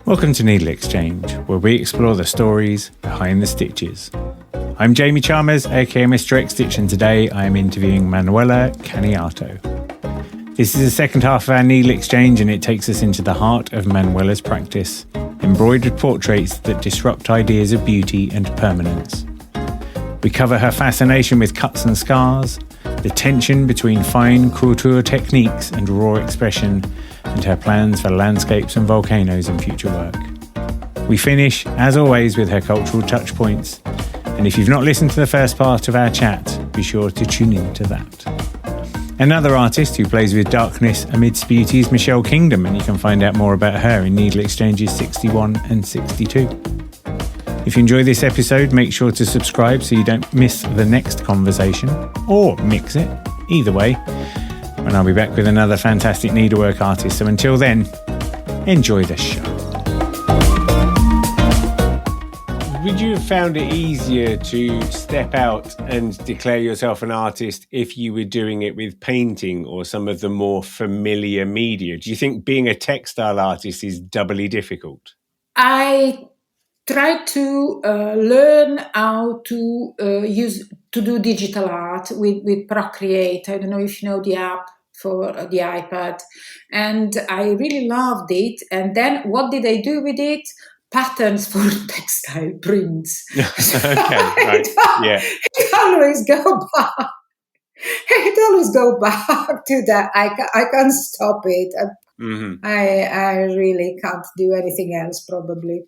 Welcome to NeedleXChange, where we explore the stories behind the stitches. I'm Jamie Chalmers, aka Mr. X Stitch, and today I am interviewing Manuela Caniato. This is the second half of our NeedleXChange, and it takes us into the heart of Manuela's practice, embroidered portraits that disrupt ideas of beauty and permanence. We cover her fascination with cuts and scars, the tension between fine couture techniques and raw expression, and her plans for landscapes and volcanoes in future work. We finish, as always, with her cultural touchpoints, and if you've not listened to the first part of our chat, be sure to tune in to that. Another artist who plays with darkness amidst beauty is Michelle Kingdom, and you can find out more about her in NeedleXChanges 61 and 62. If you enjoy this episode, make sure to subscribe so you don't miss the next conversation, or mix it, either way, and I'll be back with another fantastic needlework artist. So until then, enjoy the show. Would you have found it easier to step out and declare yourself an artist if you were doing it with painting or some of the more familiar media? Do you think being a textile artist is doubly difficult? I tried to learn how to do digital art with Procreate. I don't know if you know the app for the iPad, and I really loved it. And then what did I do with it? Patterns for textile prints. Okay, right, yeah. It always go back to that. I can't stop it. Mm-hmm. I really can't do anything else, probably.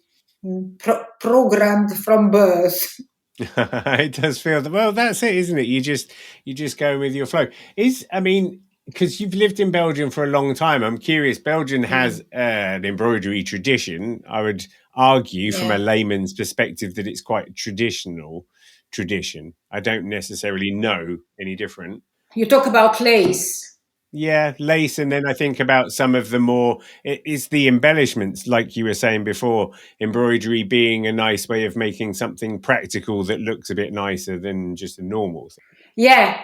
Programmed from birth. It does feel that. Well, that's it, isn't it? You just go with your flow. Because you've lived in Belgium for a long time, I'm curious. Belgium has an embroidery tradition. I would argue from a layman's perspective that it's quite a traditional tradition. I don't necessarily know any different. You talk about lace. Yeah, lace, and then I think about some of the more, it's the embellishments, like you were saying before, embroidery being a nice way of making something practical that looks a bit nicer than just a normal thing. Yeah,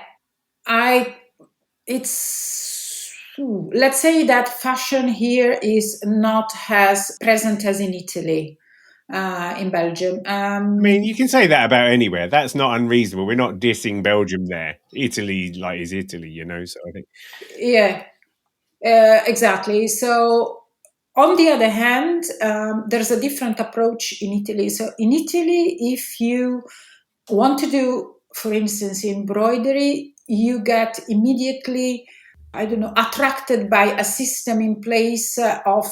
let's say that fashion here is not as present as in Italy. In Belgium. You can say that about anywhere. That's not unreasonable. We're not dissing Belgium there. Italy, is Italy, so I think. Yeah, exactly. So on the other hand, there's a different approach in Italy. So in Italy, if you want to do, for instance, embroidery, you get immediately attracted by a system in place of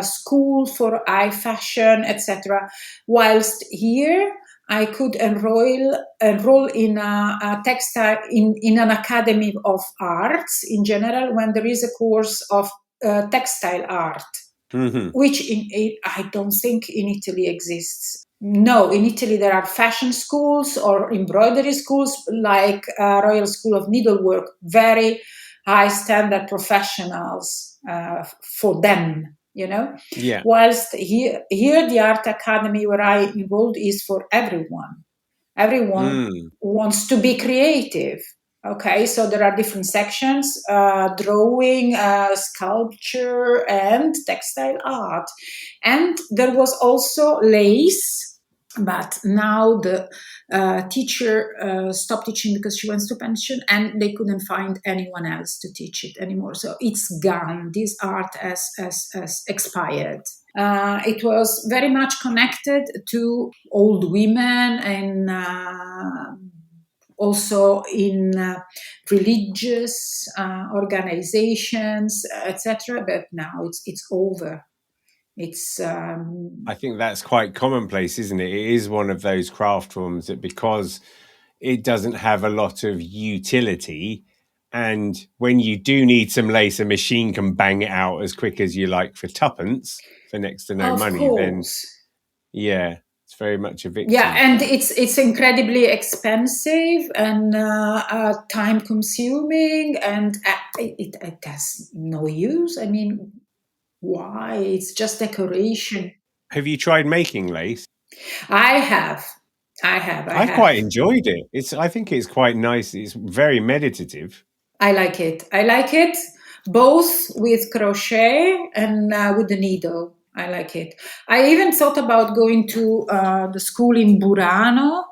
school for high fashion, etc. Whilst here, I could enroll in a textile in an academy of arts in general when there is a course of textile art, which I don't think in Italy exists. No, in Italy there are fashion schools or embroidery schools like Royal School of Needlework, very high standard professionals for them, Yeah. Whilst here the art academy where I enrolled is for everyone. Everyone wants to be creative. Okay, so there are different sections: drawing, sculpture, and textile art. And there was also lace. But now the teacher stopped teaching because she went to pension, and they couldn't find anyone else to teach it anymore. So it's gone. This art has expired. It was very much connected to old women and also in religious organizations, etc. But now it's over. I think that's quite commonplace, isn't it? It is one of those craft forms that, because it doesn't have a lot of utility, and when you do need some lace, a machine can bang it out as quick as you like for tuppence for next to no money. Course. Then it's very much a victim. Yeah, and it's incredibly expensive and time consuming, and it has no use. Why? It's just decoration. Have you tried making lace? I have. I quite enjoyed it. I think it's quite nice. It's very meditative. I like it both with crochet and with the needle. I like it. I even thought about going to the school in Burano.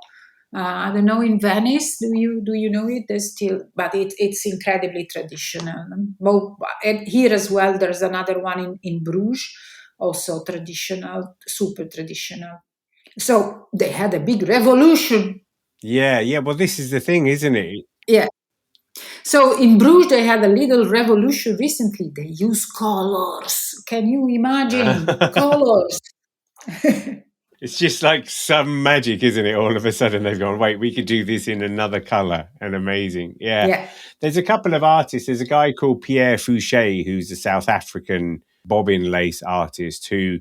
I don't know, in Venice. Do you know it? There's still, but it's incredibly traditional. And here as well, there's another one in Bruges, also traditional, super traditional. So they had a big revolution. Yeah. Well, this is the thing, isn't it? Yeah. So in Bruges, they had a little revolution recently. They use colors. Can you imagine colors? It's just like some magic, isn't it? All of a sudden they've gone, wait, we could do this in another color, and amazing. Yeah. Yeah. There's a couple of artists. There's a guy called Pierre Fouché, who's a South African bobbin lace artist who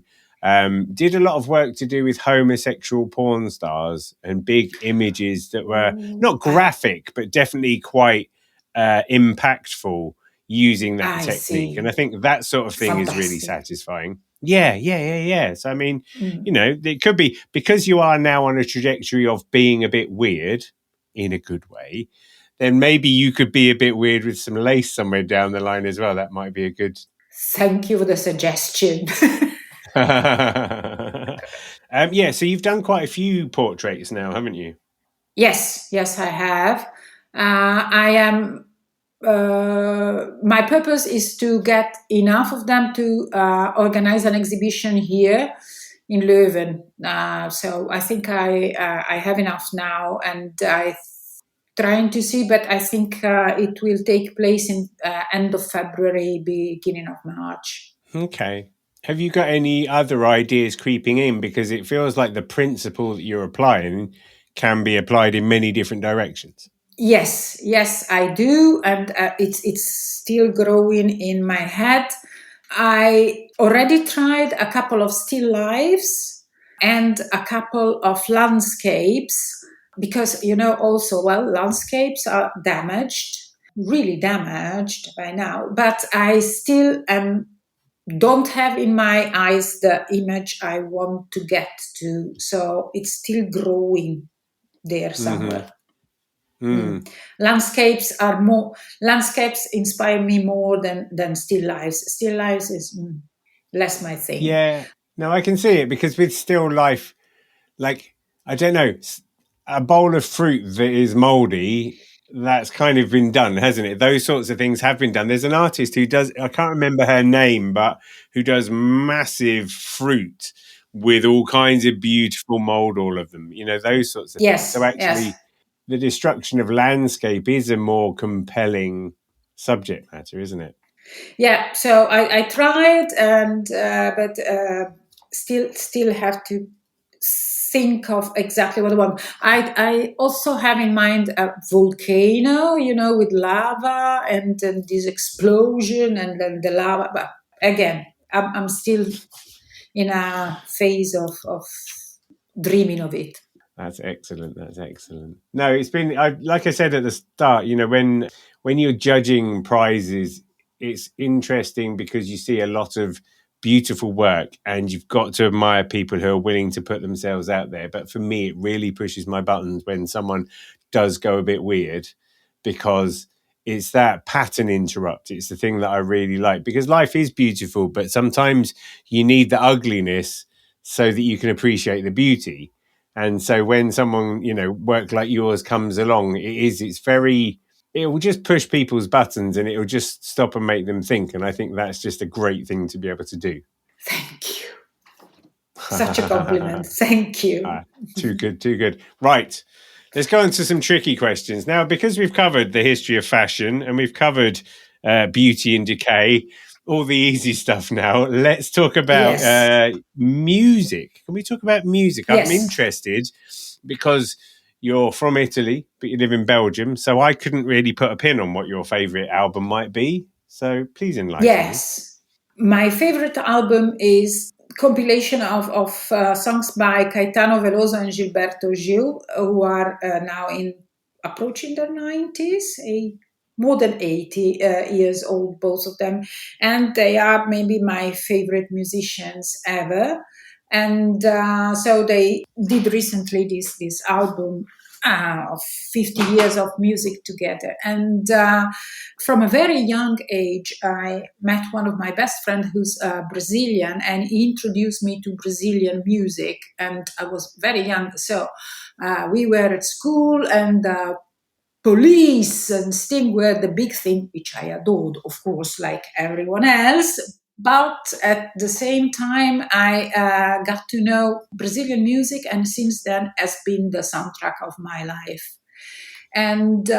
did a lot of work to do with homosexual porn stars and big images that were not graphic, but definitely quite impactful using that technique. See. And I think that sort of thing is really satisfying. Yeah. So, I mean, it could be because you are now on a trajectory of being a bit weird in a good way, then maybe you could be a bit weird with some lace somewhere down the line as well. That might be a good... Thank you for the suggestion. Yeah, so you've done quite a few portraits now, haven't you? Yes, I have. I am... my purpose is to get enough of them to organize an exhibition here in Leuven. So I think I have enough now, and I'm trying to see, but I think it will take place in end of February, beginning of March. Okay. Have you got any other ideas creeping in? Because it feels like the principle that you're applying can be applied in many different directions. Yes, I do, and it's still growing in my head. I already tried a couple of still lifes and a couple of landscapes, because also, well, landscapes are really damaged by now, but I still don't have in my eyes the image I want to get to, so it's still growing there somewhere. Landscapes inspire me more than still lives. Still lives is less my thing. Yeah, no, I can see it, because with still life, like, I don't know, a bowl of fruit that is moldy, that's kind of been done, hasn't it? Those sorts of things have been done. There's an artist who does, I can't remember her name, but who does massive fruit with all kinds of beautiful mold, all of them, those sorts of things. So actually, the destruction of landscape is a more compelling subject matter, isn't it? Yeah, so I tried, and but still have to think of exactly what I want. I also have in mind a volcano, with lava and this explosion and then the lava. But again, I'm still in a phase of dreaming of it. That's excellent. No, it's been, like I said at the start, when you're judging prizes, it's interesting because you see a lot of beautiful work, and you've got to admire people who are willing to put themselves out there. But for me, it really pushes my buttons when someone does go a bit weird, because it's that pattern interrupt. It's the thing that I really like, because life is beautiful, but sometimes you need the ugliness so that you can appreciate the beauty. And so when someone, work like yours comes along, it will just push people's buttons, and it will just stop and make them think. And I think that's just a great thing to be able to do. Thank you. Such a compliment. Thank you. Too good. Right. Let's go into some tricky questions. Now, because we've covered the history of fashion and we've covered beauty and decay, all the easy stuff now, let's talk about music. Can we talk about music? Yes. I'm interested because you're from Italy, but you live in Belgium, so I couldn't really put a pin on what your favourite album might be. So please enlighten me. Yes. My favourite album is compilation of songs by Caetano Veloso and Gilberto Gil, who are now approaching their 90s, more than 80 years old, both of them. And they are maybe my favorite musicians ever. And so they did recently this album of 50 years of music together. And from a very young age, I met one of my best friends who's Brazilian, and he introduced me to Brazilian music. And I was very young. So we were at school, and Police and Sting were the big thing, which I adored, of course, like everyone else. But at the same time, I got to know Brazilian music, and since then has been the soundtrack of my life. And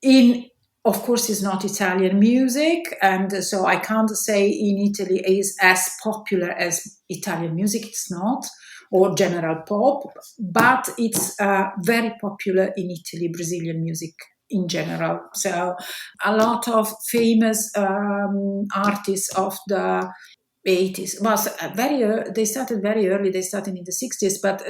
in of course, it's not Italian music, and so I can't say in Italy is as popular as Italian music. It's not, or general pop, but it's very popular in Italy, Brazilian music in general. So a lot of famous artists of the 80s was they started very early. They started in the 60s, but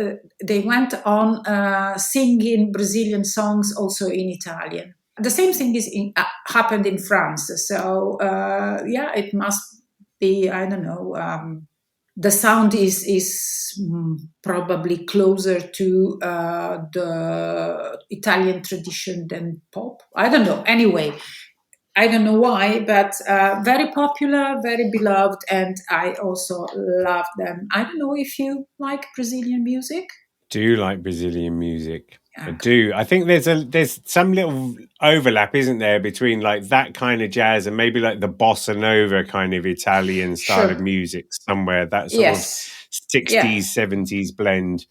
they went on singing Brazilian songs also in Italian. The same thing happened in France. So it must be, I don't know, the sound is probably closer to the Italian tradition than pop. I don't know. Anyway, I don't know why, but very popular, very beloved, and I also love them. I don't know if you like Brazilian music. Do you like Brazilian music? I do. I think there's some little overlap, isn't there, between like that kind of jazz and maybe like the bossa nova kind of Italian style of music somewhere. That sort of 60s, 70s blend.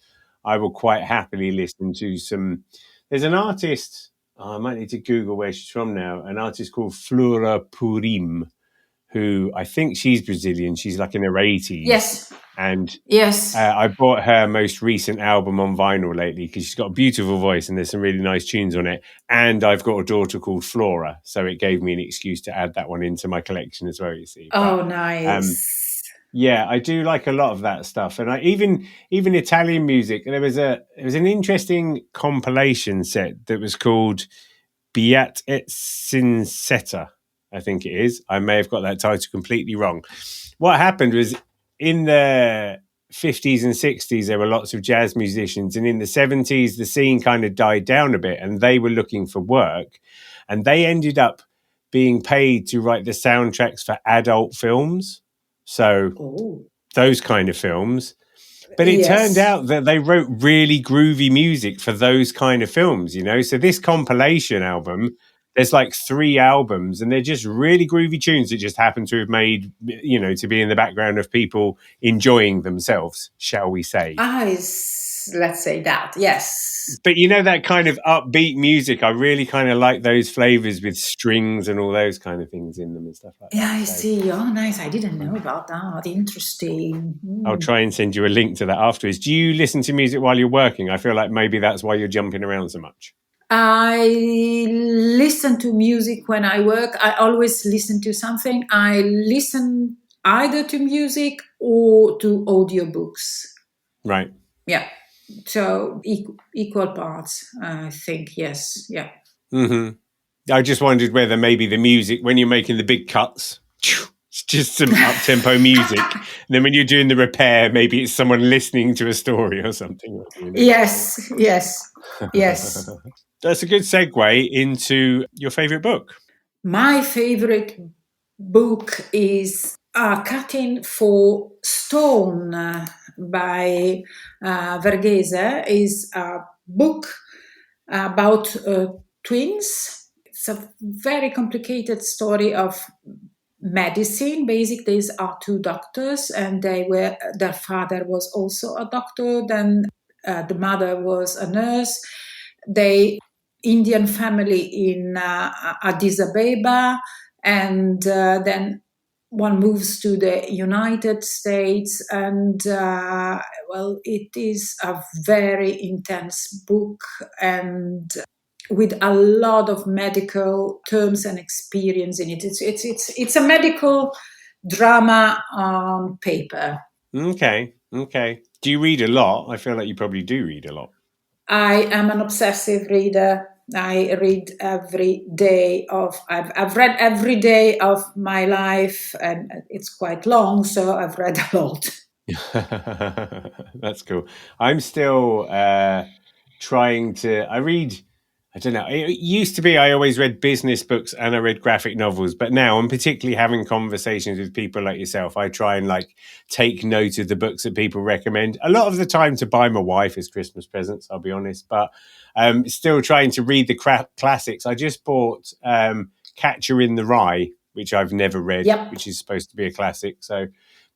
I will quite happily listen to some. There's an artist, I might need to Google where she's from now, an artist called Flora Purim, who I think she's Brazilian. She's like in her 80s. Yes. And yes, I bought her most recent album on vinyl lately because she's got a beautiful voice and there's some really nice tunes on it. And I've got a daughter called Flora, so it gave me an excuse to add that one into my collection as well, you see. Oh, nice. Yeah, I do like a lot of that stuff. And even Italian music, there was an interesting compilation set that was called Beat et Sincetta, I think it is. I may have got that title completely wrong. What happened was in the 50s and 60s, there were lots of jazz musicians. And in the 70s, the scene kind of died down a bit and they were looking for work. And they ended up being paid to write the soundtracks for adult films. So those kind of films. But it turned out that they wrote really groovy music for those kind of films, you know. So this compilation album, there's like 3 albums and they're just really groovy tunes that just happen to have made, you know, to be in the background of people enjoying themselves, shall we say. Let's say that, yes. But you know, that kind of upbeat music, I really kind of like those flavors with strings and all those kind of things in them and stuff like that. Yeah, I see. Oh, nice. I didn't know about that. Interesting. I'll try and send you a link to that afterwards. Do you listen to music while you're working? I feel like maybe that's why you're jumping around so much. I listen to music when I work. I always listen to something. I listen either to music or to audiobooks. Right. Yeah. So equal parts, I think. Yes. Yeah. Mm-hmm. I just wondered whether maybe the music, when you're making the big cuts, it's just some up-tempo music. And then when you're doing the repair, maybe it's someone listening to a story or something. Yes. That's a good segue into your favorite book. My favorite book is Cutting for Stone by Verghese. Is a book about twins. It's a very complicated story of medicine. Basically, these are 2 doctors, and their father was also a doctor. Then the mother was a nurse. They Indian family in Addis Ababa, and then one moves to the United States, and it is a very intense book and with a lot of medical terms and experience in it. It's a medical drama on paper. Okay. Do you read a lot? I feel like you probably do read a lot. I am an obsessive reader. I read every day I've read every day of my life, and it's quite long, so I've read a lot. That's cool. I'm still I read, I don't know. It used to be I always read business books and I read graphic novels, but now I'm particularly having conversations with people like yourself. I try and like take note of the books that people recommend. A lot of the time to buy my wife as Christmas presents, I'll be honest, but still trying to read the classics. I just bought Catcher in the Rye, which I've never read, which is supposed to be a classic. So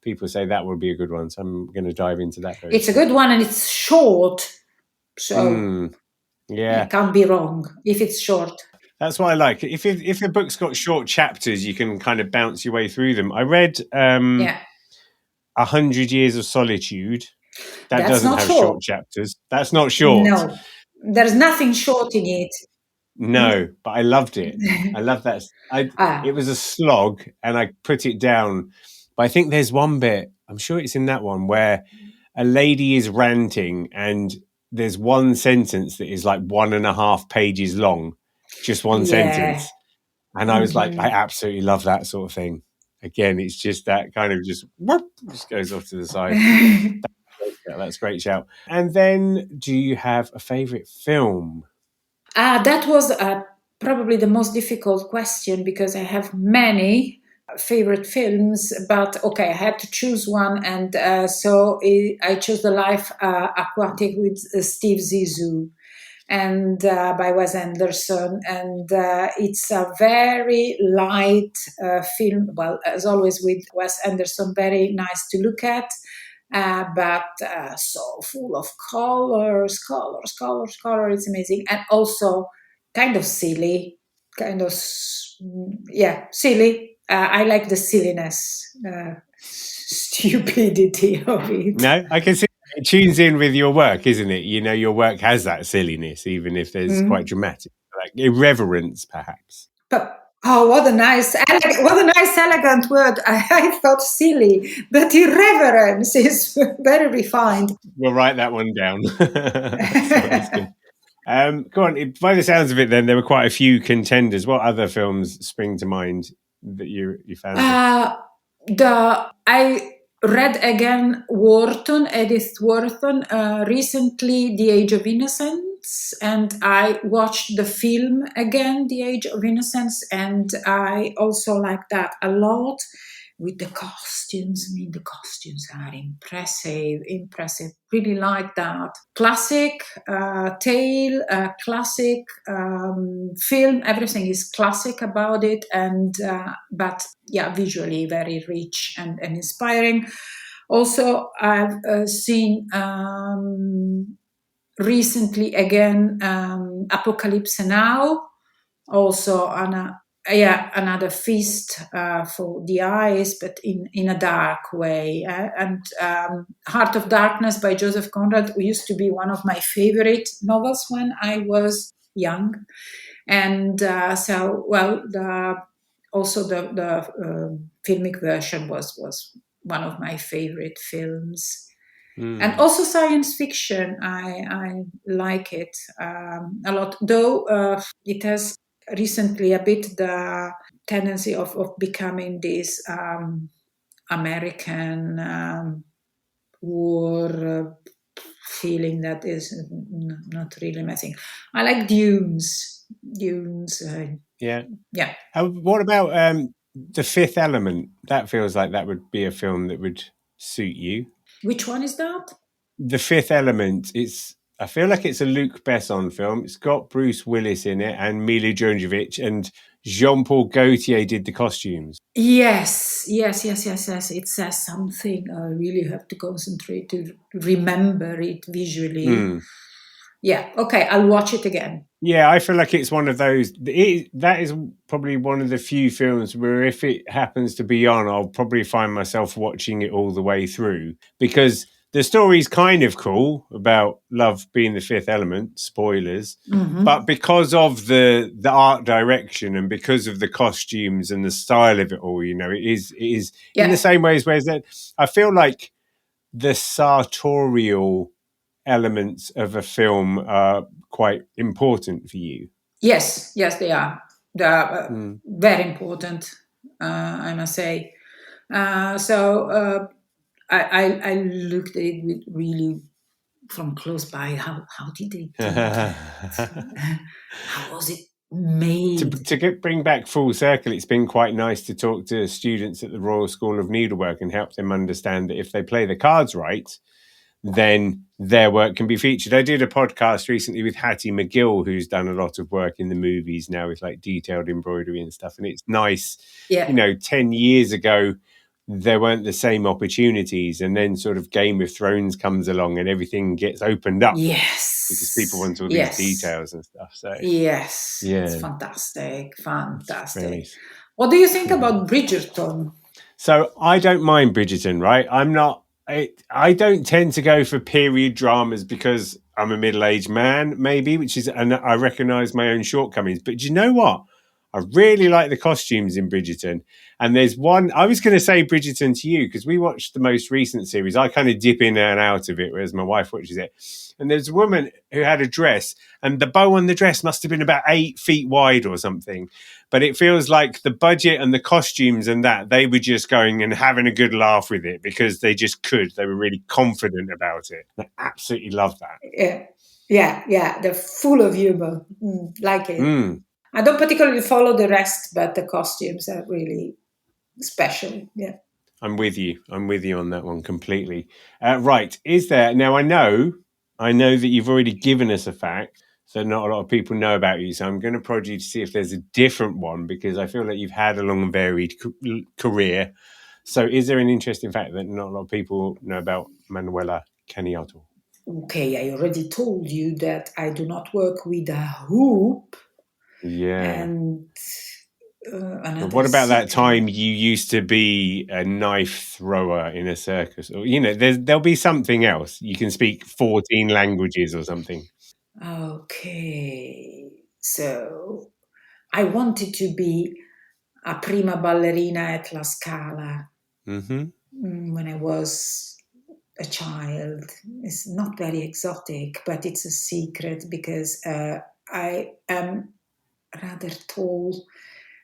people say that will be a good one. So I'm going to dive into that. It's a good one and it's short. So yeah, it can't be wrong if it's short. That's what I like. If the book's got short chapters, you can kind of bounce your way through them. I read 100 Years of Solitude. That's doesn't have short chapters. That's not short. No, there's nothing short in it. No, but I loved it. I love that. It was a slog and I put it down. But I think there's one bit, I'm sure it's in that one, where a lady is ranting and there's one sentence that is like 1.5 pages long. Just one sentence. And I was like, I absolutely love that sort of thing. Again, it's just that kind of just goes off to the side. That's a great shout. And then do you have a favorite film? That was probably the most difficult question because I have many favorite films, but okay, I had to choose one, and so I chose The Life Aquatic with Steve Zissou and by Wes Anderson, and it's a very light film. Well, as always with Wes Anderson, very nice to look at. But so full of colors. It's amazing, and also kind of silly, silly. I like the silliness, stupidity of it. No, I can see it tunes in with your work, isn't it? You know, your work has that silliness, even if there's quite dramatic, like irreverence, perhaps. But what a nice, elegant word. I thought silly, but irreverence is very refined. We'll write that one down. That's good. Go on. By the sounds of it, then there were quite a few contenders. What other films spring to mind that you found? I read again Edith Wharton, recently, The Age of Innocence, and I watched the film again, The Age of Innocence, and I also like that a lot with the costumes. I mean, the costumes are impressive. Really like that. Classic tale, classic film. Everything is classic about it, and but yeah, visually very rich and inspiring. Also, I've seen recently again Apocalypse Now. Also another feast for the eyes, but in a dark way. And Heart of Darkness by Joseph Conrad used to be one of my favorite novels when I was young. And the filmic version was one of my favorite films. And also science fiction, I like it a lot, though it has recently a bit the tendency of becoming this American war feeling that is not really amazing. I like Dunes. Yeah. What about The Fifth Element? That feels like that would be a film that would suit you. Which one is that? The Fifth Element. I feel like it's a Luc Besson film. It's got Bruce Willis in it and Mila Jovovich, and Jean-Paul Gaultier did the costumes. Yes. It says something. I really have to concentrate to remember it visually. Yeah, okay, I'll watch it again. Yeah, I feel like it's one of those. That is probably one of the few films where if it happens to be on, I'll probably find myself watching it all the way through, because the story's kind of cool about love being the fifth element, spoilers, but because of the art direction and because of the costumes and the style of it all, you know, it is in the same way as that I feel like the sartorial elements of a film are quite important for you. Yes, they are. They are very important, I must say. I looked at it with really from close by. How did they do that? How was it made? Bring back full circle, it's been quite nice to talk to students at the Royal School of Needlework and help them understand that if they play the cards right, then their work can be featured. I did a podcast recently with Hattie McGill, who's done a lot of work in the movies now with like detailed embroidery and stuff. And it's nice, 10 years ago, there weren't the same opportunities. And then sort of Game of Thrones comes along and everything gets opened up. Yes. Because people want all these details and stuff. So yes. It's fantastic. Fantastic. It's what do you think about Bridgerton? So I don't mind Bridgerton, right? I don't tend to go for period dramas because I'm a middle-aged man, maybe, and I recognise my own shortcomings. But do you know what? I really like the costumes in Bridgerton. And there's one, I was going to say Bridgerton to you because we watched the most recent series. I kind of dip in and out of it, whereas my wife watches it. And there's a woman who had a dress and the bow on the dress must have been about 8 feet wide or something. But it feels like the budget and the costumes and that, they were just going and having a good laugh with it because they just could. They were really confident about it. I absolutely love that. Yeah. They're full of humor. Like it. I don't particularly follow the rest, but the costumes are really special. Yeah. I'm with you on that one completely. Right. Is there, now I know that you've already given us a fact that not a lot of people know about you. So I'm going to prod you to see if there's a different one because I feel like you've had a long and varied career. So is there an interesting fact that not a lot of people know about Manuela Caniato? Okay, I already told you that I do not work with a hoop. Yeah. And what about that time you used to be a knife thrower in a circus? Or there'll be something else. You can speak 14 languages or something. Okay, so I wanted to be a prima ballerina at La Scala when I was a child. It's not very exotic, but it's a secret because I am rather tall,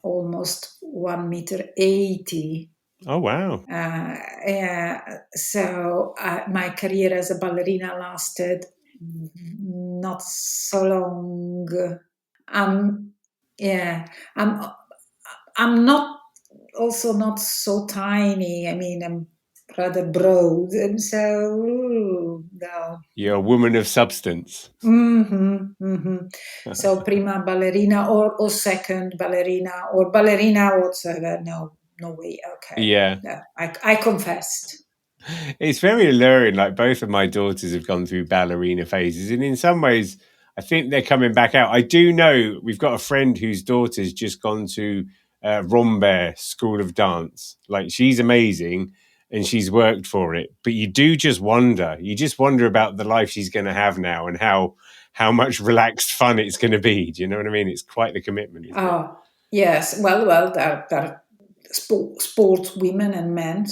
almost 1.80 meters. Oh, wow. So my career as a ballerina lasted not so long. I'm not also not so tiny. I mean, I'm rather broad, and so no. You're a woman of substance. So prima ballerina or second ballerina or ballerina whatsoever. No way. Okay. Yeah. I confessed. It's very alluring. Like both of my daughters have gone through ballerina phases, and in some ways, I think they're coming back out. I do know we've got a friend whose daughter's just gone to Rambert School of Dance. Like she's amazing, and she's worked for it. But you do just wonder. You just wonder about the life she's going to have now and how much relaxed fun it's going to be. Do you know what I mean? It's quite the commitment, isn't it? Yes. Well, there are sports women and men,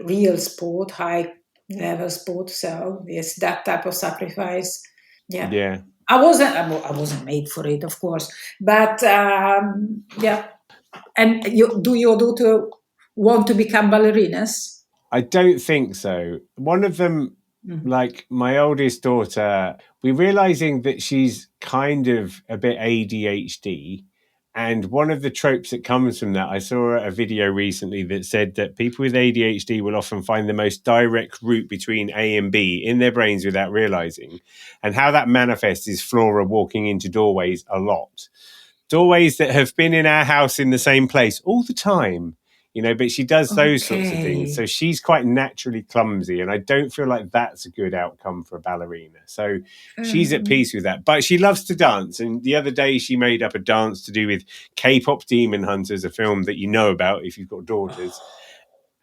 real sport, high level sport. So yes, that type of sacrifice. Yeah. I wasn't made for it, of course, but yeah. And do your daughter want to become ballerinas? I don't think so. One of them, like my oldest daughter, we're realizing that she's kind of a bit ADHD. And one of the tropes that comes from that, I saw a video recently that said that people with ADHD will often find the most direct route between A and B in their brains without realizing. And how that manifests is Flora walking into doorways a lot. Doorways that have been in our house in the same place all the time. But she does those sorts of things. So she's quite naturally clumsy. And I don't feel like that's a good outcome for a ballerina. So she's at peace with that. But she loves to dance. And the other day she made up a dance to do with K-pop Demon Hunters, a film that you know about if you've got daughters.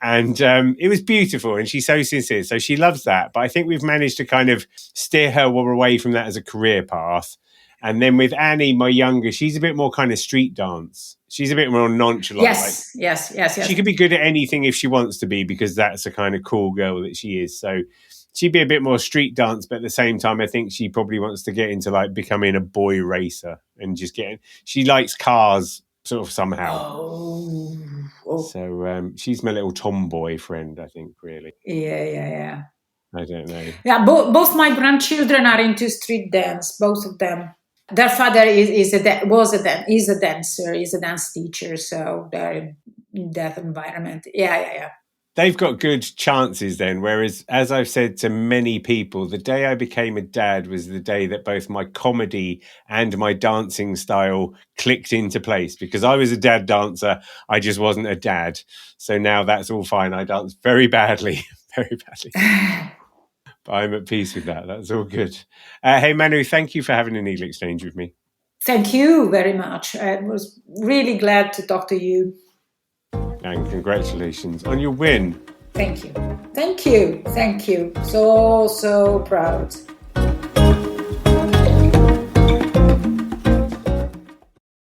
And it was beautiful. And she's so sincere. So she loves that. But I think we've managed to kind of steer her away from that as a career path. And then with Annie, my younger, she's a bit more kind of street dance. She's a bit more nonchalant. Yes. She could be good at anything if she wants to be because that's the kind of cool girl that she is. So she'd be a bit more street dance, but at the same time, I think she probably wants to get into like becoming a boy racer and just she likes cars sort of somehow. Oh. So she's my little tomboy friend, I think, really. Yeah. I don't know. Yeah, both my grandchildren are into street dance, both of them. Their father is a dancer, is a dance teacher, so they're in that environment. Yeah. They've got good chances then. Whereas, as I've said to many people, the day I became a dad was the day that both my comedy and my dancing style clicked into place, because I was a dad dancer. I just wasn't a dad. So now that's all fine. I dance very badly, very badly. But I'm at peace with that. That's all good. Hey, Manu, thank you for having a needle exchange with me. Thank you very much. I was really glad to talk to you. And congratulations on your win. Thank you. So proud.